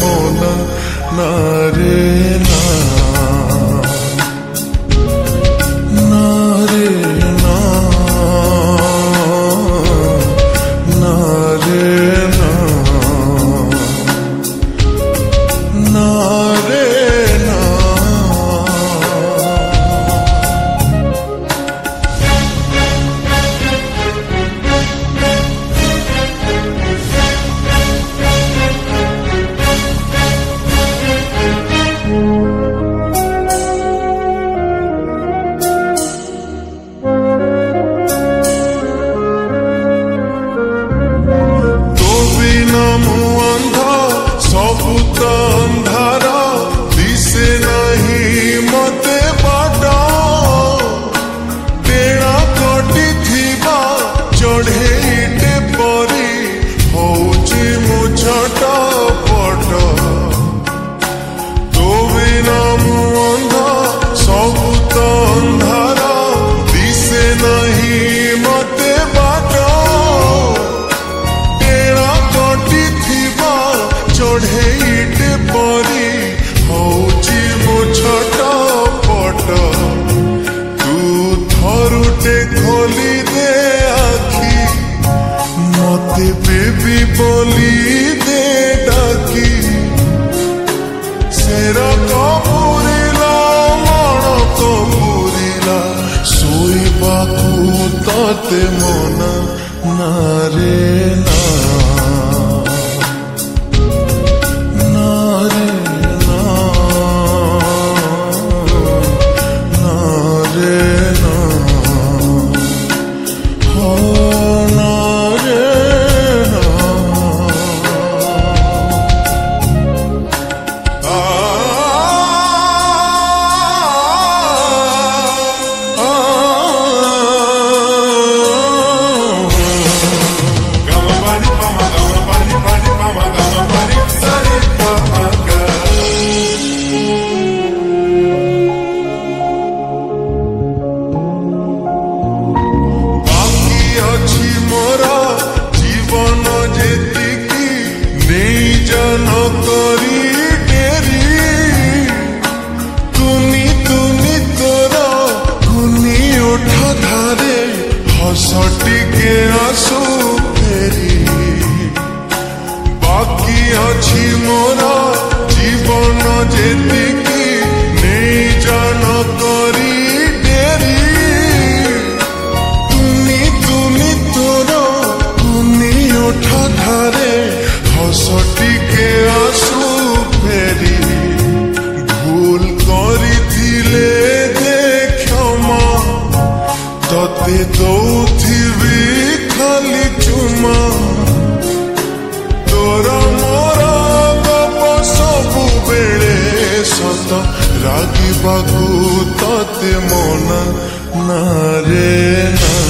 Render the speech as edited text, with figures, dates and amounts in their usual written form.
मोना ना रे ना ना रे ना ना रे ना ना रे ना। खोली दे आखी मते बेबी बोली दे डाकी सेरा कपूरिला मन कपूरिला सोईबाकू तते मना ना रे ना ना रे ना ना रे ना सटिके आसू फेरी बाकी अच्छी मोरा जीवन जेतिकी नहीं जान करी डेरी तुनी तोर कुनी उठा धारे हसटिके आसू फेरी भूल करी थिले दे क्षमा तते दौथिबी खाली चुमा तोरा मोरा गप सबु बेले सत रागिबाकू तते मना ना रे ना।